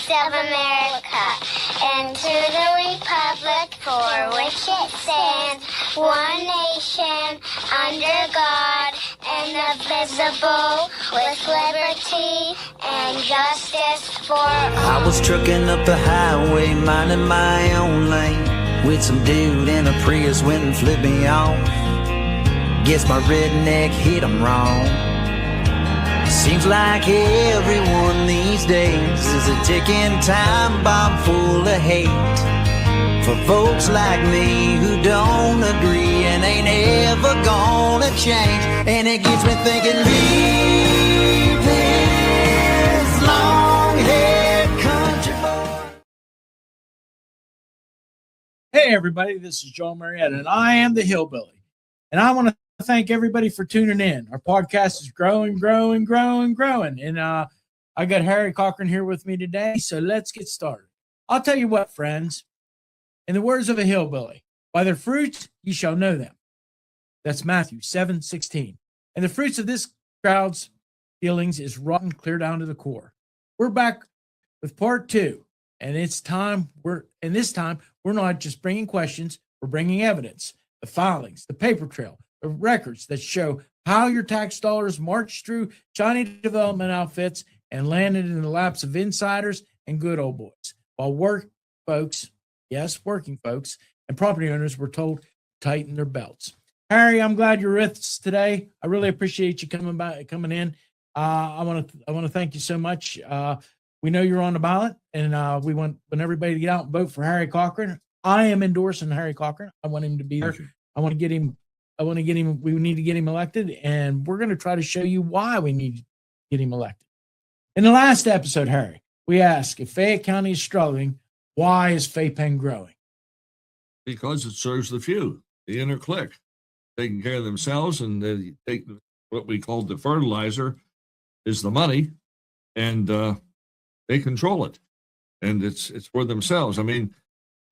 States of America, and to the republic for which it stands, one nation, under God, indivisible, with liberty and justice for all. I was trucking up the highway, minding my own lane, with some dude in a Prius went and flipped me off. Guess my redneck hit him wrong. Seems like everyone these days is a ticking time bomb full of hate for folks like me who don't agree and ain't ever gonna change. And it gets me thinking, leave this long-haired country boy. Hey everybody, this is Jon Marietta, and I am the Hillbilly. And I want to thank everybody for tuning in. Our podcast is growing. And I got Harry Cochran here with me today, so let's get started. I'll tell you what, friends, in the words of a hillbilly, by their fruits ye shall know them. That's Matthew 7:16. And the fruits of this crowd's feelings is rotten clear down to the core. We're back with part 2, and this time we're not just bringing questions, we're bringing evidence, the filings, the paper trail, the records that show how your tax dollars marched through shiny development outfits and landed in the laps of insiders and good old boys, while working folks, and property owners were told to tighten their belts. Harry, I'm glad you're with us today. I really appreciate you coming in. I want to thank you so much. We know you're on the ballot, and we want everybody to get out and vote for Harry Cochran. I am endorsing Harry Cochran. I want him to be there. I want to get him. We need to get him elected, and we're going to try to show you why we need to get him elected. In the last episode, Harry, we asked if Fayette County is struggling, why is Fay-Penn growing? Because it serves the few, the inner clique, taking care of themselves, and they take what we call the fertilizer is the money, and they control it, and it's for themselves. I mean,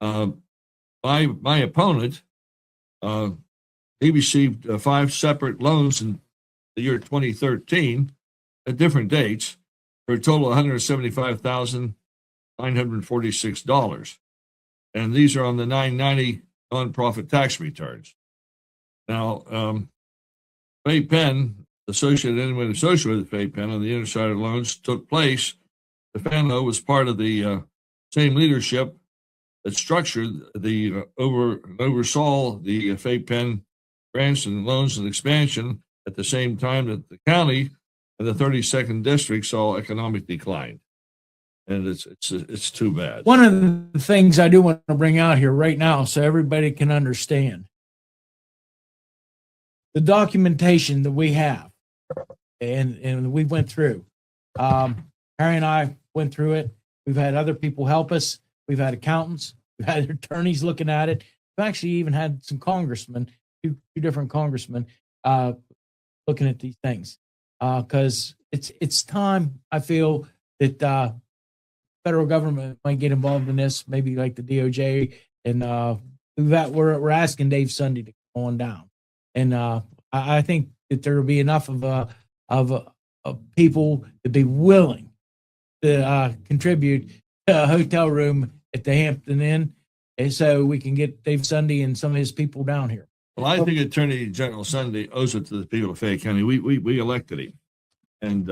my opponent, he received 5 separate loans in the year 2013 at different dates for a total of $175,946. And these are on the 990 nonprofit tax returns. Now, Fay-Penn, anyone associated with Fay-Penn on the insider loans took place. The FANLO was part of the same leadership that structured oversaw the Fay-Penn grants and loans and expansion at the same time that the county and the 32nd district saw economic decline. And it's too bad. One of the things I do want to bring out here right now so everybody can understand the documentation that we have and we went through. Harry and I went through it. We've had other people help us. We've had accountants. We've had attorneys looking at it. We've actually even had some congressmen, two different congressmen, looking at these things. Because it's time, I feel, that federal government might get involved in this, maybe like the DOJ. And we're asking Dave Sunday to come on down. And I think that there will be enough of people to be willing to contribute to a hotel room at the Hampton Inn, and so we can get Dave Sunday and some of his people down here. Well, I think Attorney General Sunday owes it to the people of Fayette County. We elected him, and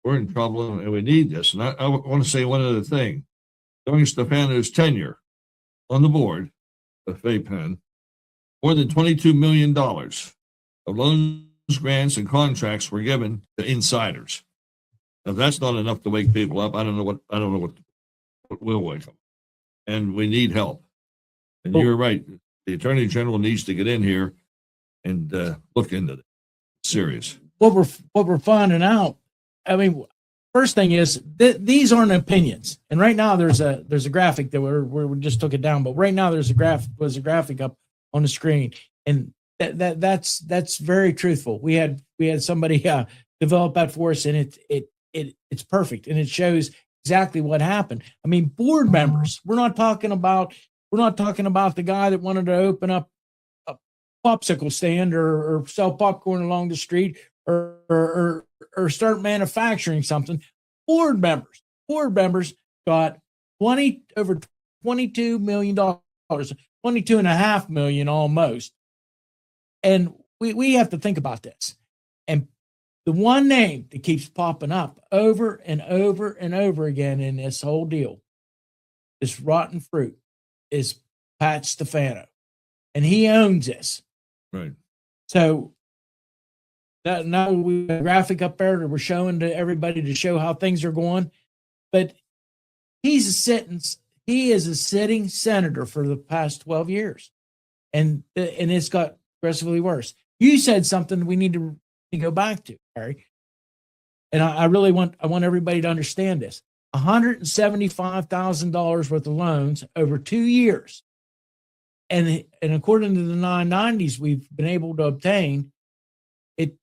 we're in trouble, and we need this. And I want to say one other thing. During Stefano's tenure on the board of Fay-Penn, more than $22 million of loans, grants, and contracts were given to insiders. Now, if that's not enough to wake people up, I don't know what will wake them. And we need help. And you're right. The Attorney General needs to get in here and look into it. Serious. What we're finding out. I mean, first thing is these aren't opinions. And right now there's a graphic that we just took it down. But right now there's a graphic up on the screen, and that's very truthful. We had somebody develop that for us, and it's perfect, and it shows exactly what happened. I mean, board members. We're not talking about the guy that wanted to open up a popsicle stand or sell popcorn along the street or start manufacturing something. Board members got over $22 million, $22.5 million almost. And we have to think about this. And the one name that keeps popping up over and over and over again in this whole deal, this rotten fruit, is Pat Stefano. And he owns this. Right. So that now we have a graphic up there that we're showing to everybody to show how things are going. But he is a sitting senator for the past 12 years. And it's got progressively worse. You said something we need to go back to, Harry. And I really want everybody to understand this. $175,000 worth of loans over 2 years. And according to the 990s we've been able to obtain, it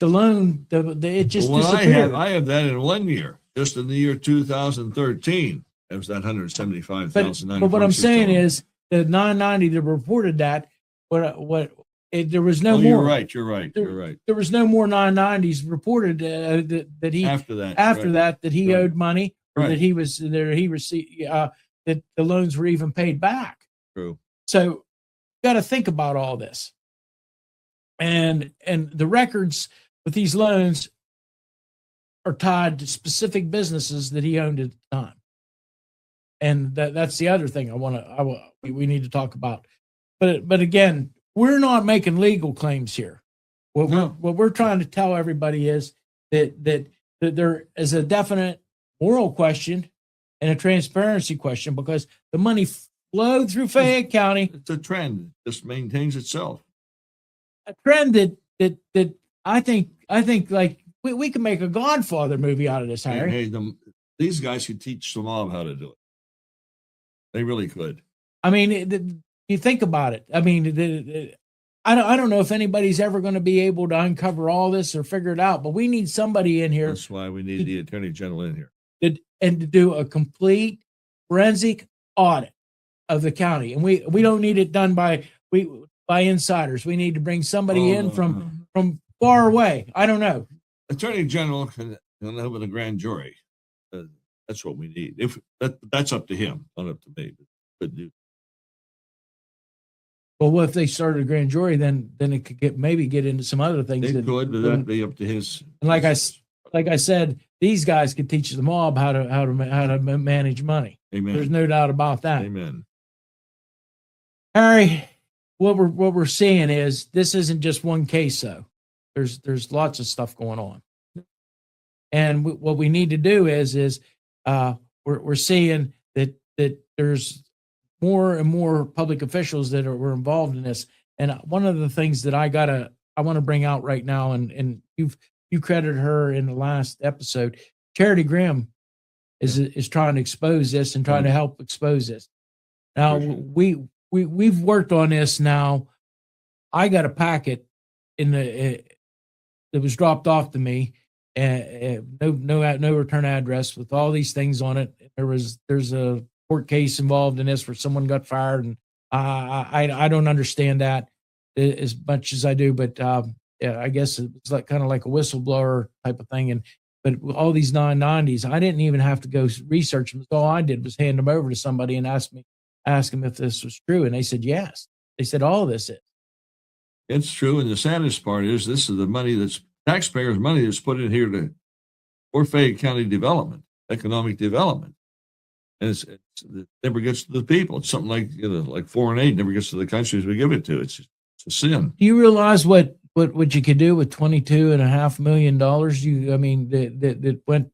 just disappeared. I have that in 1 year, just in the year 2013. It was that $175,000. But what I'm saying is the 990 that reported that, there was no more. You're right. There was no more 990s reported that he after that he owed money, or that he was there. He received that the loans were even paid back. True. So you got to think about all this, and the records with these loans are tied to specific businesses that he owned at the time, and that's the other thing we need to talk about. But again, we're not making legal claims here. What we're trying to tell everybody is that there is a definite moral question and a transparency question, because the money flowed through Fayette County. It's a trend. It just maintains itself. A trend that I think like we can make a Godfather movie out of this, Harry. Hey, these guys could teach the mob how to do it. They really could. I mean, you think about it. I mean, I don't know if anybody's ever going to be able to uncover all this or figure it out, but we need somebody in here. That's why we need the Attorney General in here. And to do a complete forensic audit of the county. And we don't need it done by insiders. We need to bring somebody in from far away. I don't know. Attorney General can live with a grand jury. That's what we need. If that's up to him, not up to me. But well, what if they started a grand jury? Then it could get into some other things. It could, but that'd be up to his. And like I said, these guys could teach the mob how to manage money. Amen. There's no doubt about that. Amen. Harry, what we're seeing is this isn't just one case though. There's lots of stuff going on, and what we need to do is we're seeing that there's more and more public officials that were involved in this. And one of the things that I want to bring out right now, and you credited her in the last episode, Charity Grimm is trying to expose this and trying to help expose this. Now we've worked on this. Now I got a packet that was dropped off to me, no return address, with all these things on it. There's a court case involved in this where someone got fired, and I don't understand that as much as I do, but yeah, I guess it's kind of like a whistleblower type of thing. But all these 990s, I didn't even have to go research them. All I did was hand them over to somebody and ask them if this was true, and they said yes. They said all of this is. It's true, and the saddest part is this is the money that's taxpayers' money that's put in here for Fayette County development, economic development. And it never gets to the people. It's something like foreign aid never gets to the countries we give it to. It's a sin. Do you realize what you could do with $22.5 million? That went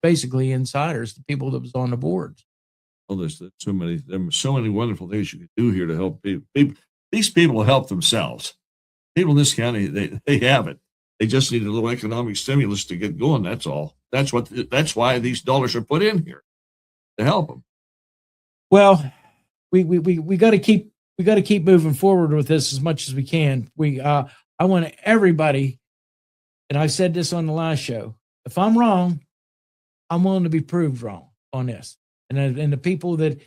basically insiders, the people that was on the boards. Well, there's so many wonderful things you could do here to help people. These people help themselves. People in this county, they have it. They just need a little economic stimulus to get going. That's all. That's why these dollars are put in here, to help them. Well, we got to keep moving forward with this as much as we can. I want everybody, and I said this on the last show, if I'm wrong, I'm willing to be proved wrong on this. And the people that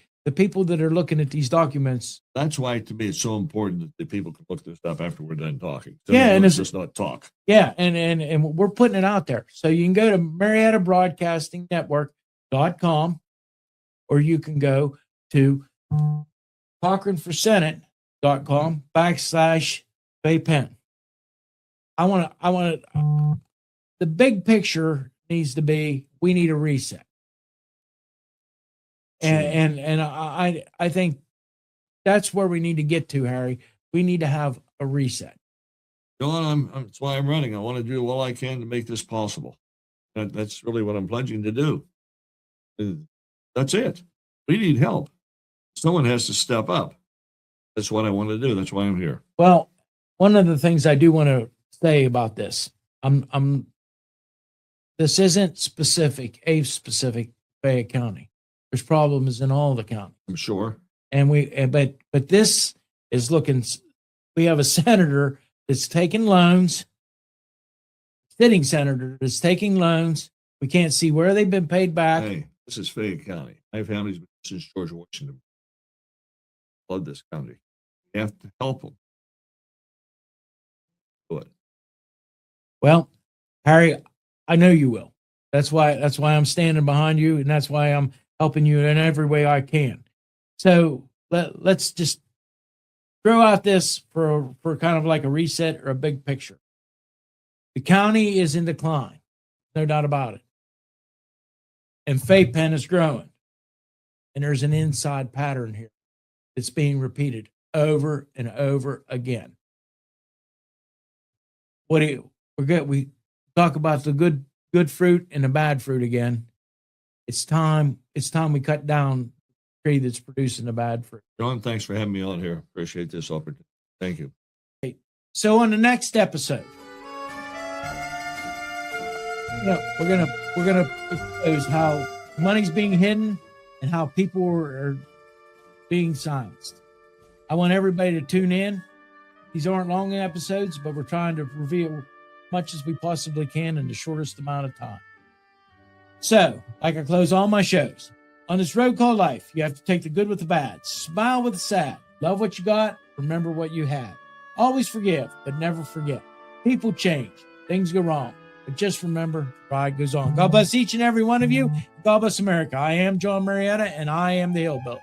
are looking at these documents. That's why, to me, it's so important that the people can look this up after we're done talking. Yeah, and it's just not talk. Yeah, and we're putting it out there. So you can go to MariettaBroadcastingNetwork.com, or you can go to CochranForSenate.com/Fay-Penn. The big picture needs to be, we need a reset. And I think that's where we need to get to, Harry. We need to have a reset. John, that's why I'm running. I want to do all I can to make this possible. That's really what I'm pledging to do. That's it. We need help. Someone has to step up. That's what I want to do. That's why I'm here. Well, one of the things I do want to say about this, this isn't specific Fayette County. There's problems in all the counties. I'm sure. But this is looking. We have a senator that's taking loans. Sitting senator that's taking loans. We can't see where they've been paid back. Hey, this is Fayette County. My family's been since George Washington. Love this county. We have to help them. Good. Well, Harry, I know you will. That's why I'm standing behind you, and that's why I'm helping you in every way I can. So let's just throw out this for kind of like a reset or a big picture. The county is in decline, no doubt about it. And Fay-Penn is growing. And there's an inside pattern here that's being repeated over and over again. We talk about the good fruit and the bad fruit again. It's time we cut down the tree that's producing the bad fruit. John, thanks for having me on here. Appreciate this opportunity. Thank you. So on the next episode, we're gonna expose how money's being hidden and how people are being silenced. I want everybody to tune in. These aren't long episodes, but we're trying to reveal as much as we possibly can in the shortest amount of time. So, like I close all my shows, on this road called life, you have to take the good with the bad, smile with the sad, love what you got, remember what you had. Always forgive, but never forget. People change, things go wrong, but just remember, the ride goes on. God bless each and every one of you. God bless America. I am Jon Marietta, and I am the Hillbilly.